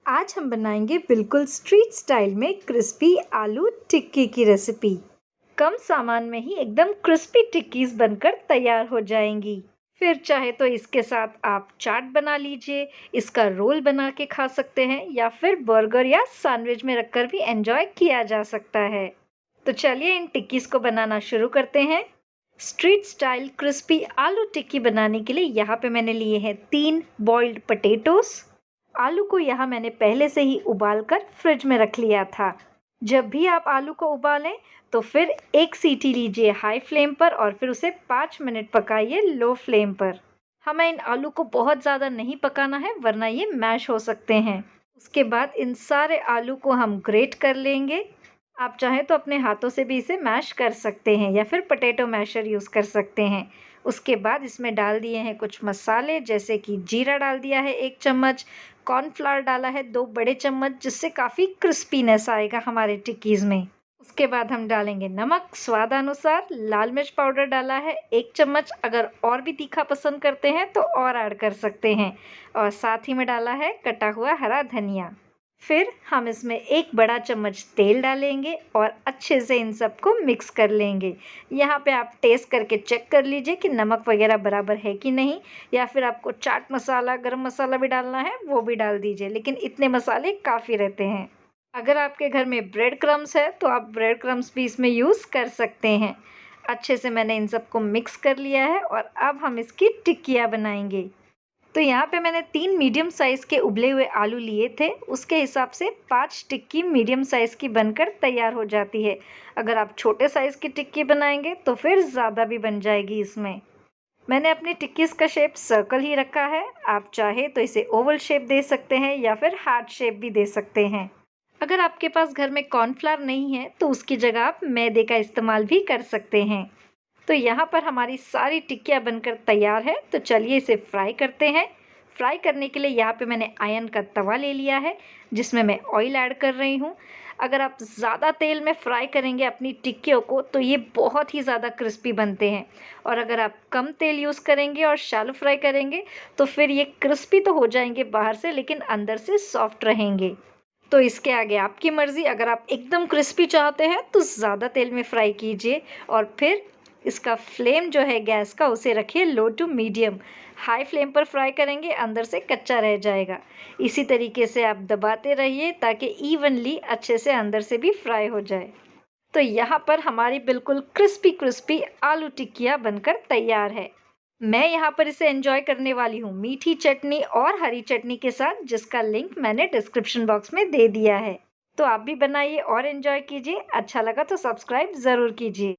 आज हम बनाएंगे बिल्कुल स्ट्रीट स्टाइल में क्रिस्पी आलू टिक्की की रेसिपी। कम सामान में ही एकदम क्रिस्पी टिक्कीज बनकर तैयार हो जाएंगी। फिर चाहे तो इसके साथ आप चाट बना लीजिए, इसका रोल बना के खा सकते हैं या फिर बर्गर या सैंडविच में रखकर भी एंजॉय किया जा सकता है। तो चलिए इन टिक्कीज को बनाना शुरू करते हैं। स्ट्रीट स्टाइल क्रिस्पी आलू टिक्की बनाने के लिए यहाँ पे मैंने लिए हैं 3 बॉइल्ड पटेटोस। आलू को यहाँ मैंने पहले से ही उबाल कर फ्रिज में रख लिया था। जब भी आप आलू को उबालें तो फिर एक सीटी लीजिए हाई फ्लेम पर और फिर उसे 5 मिनट पकाइए लो फ्लेम पर। हमें इन आलू को बहुत ज़्यादा नहीं पकाना है वरना ये मैश हो सकते हैं। उसके बाद इन सारे आलू को हम ग्रेट कर लेंगे। आप चाहें तो अपने हाथों से भी इसे मैश कर सकते हैं या फिर पोटैटो मैशर यूज़ कर सकते हैं। उसके बाद इसमें डाल दिए हैं कुछ मसाले, जैसे कि जीरा डाल दिया है 1 चम्मच, कॉर्नफ्लावर डाला है 2 बड़े चम्मच, जिससे काफ़ी क्रिस्पीनेस आएगा हमारे टिक्कीज़ में। उसके बाद हम डालेंगे नमक स्वादानुसार, लाल मिर्च पाउडर डाला है 1 चम्मच, अगर और भी तीखा पसंद करते हैं तो और ऐड कर सकते हैं, और साथ ही में डाला है कटा हुआ हरा धनिया। फिर हम इसमें 1 बड़ा चम्मच तेल डालेंगे और अच्छे से इन सबको मिक्स कर लेंगे। यहाँ पे आप टेस्ट करके चेक कर लीजिए कि नमक वगैरह बराबर है कि नहीं, या फिर आपको चाट मसाला, गरम मसाला भी डालना है वो भी डाल दीजिए, लेकिन इतने मसाले काफ़ी रहते हैं। अगर आपके घर में ब्रेड क्रम्स है तो आप ब्रेड क्रम्स भी इसमें यूज़ कर सकते हैं। अच्छे से मैंने इन सबको मिक्स कर लिया है और अब हम इसकी टिक्कियाँ बनाएंगे। तो यहाँ पे मैंने 3 मीडियम साइज़ के उबले हुए आलू लिए थे, उसके हिसाब से 5 टिक्की मीडियम साइज़ की बनकर तैयार हो जाती है। अगर आप छोटे साइज़ की टिक्की बनाएंगे तो फिर ज़्यादा भी बन जाएगी इसमें। मैंने अपनी टिक्कीज़ का शेप सर्कल ही रखा है, आप चाहे तो इसे ओवल शेप दे सकते हैं या फिर हार्ट शेप भी दे सकते हैं। अगर आपके पास घर में कॉर्नफ्लावर नहीं है तो उसकी जगह आप मैदे का इस्तेमाल भी कर सकते हैं। तो यहाँ पर हमारी सारी टिक्कियाँ बनकर तैयार है, तो चलिए इसे फ्राई करते हैं। फ्राई करने के लिए यहाँ पे मैंने आयरन का तवा ले लिया है, जिसमें मैं ऑयल ऐड कर रही हूँ। अगर आप ज़्यादा तेल में फ्राई करेंगे अपनी टिक्कियों को तो ये बहुत ही ज़्यादा क्रिस्पी बनते हैं, और अगर आप कम तेल यूज़ करेंगे और शैलो फ्राई करेंगे तो फिर ये क्रिस्पी तो हो जाएंगे बाहर से, लेकिन अंदर से सॉफ्ट रहेंगे। तो इसके आगे आपकी मर्ज़ी, अगर आप एकदम क्रिस्पी चाहते हैं तो ज़्यादा तेल में फ्राई कीजिए, और फिर इसका फ्लेम जो है गैस का उसे रखिए लो टू मीडियम। हाई फ्लेम पर फ्राई करेंगे अंदर से कच्चा रह जाएगा। इसी तरीके से आप दबाते रहिए ताकि इवनली अच्छे से अंदर से भी फ्राई हो जाए। तो यहाँ पर हमारी बिल्कुल क्रिस्पी क्रिस्पी आलू टिक्कियाँ बनकर तैयार है। मैं यहाँ पर इसे एंजॉय करने वाली हूँ मीठी चटनी और हरी चटनी के साथ, जिसका लिंक मैंने डिस्क्रिप्शन बॉक्स में दे दिया है। तो आप भी बनाइए और एंजॉय कीजिए। अच्छा लगा तो सब्सक्राइब ज़रूर कीजिए।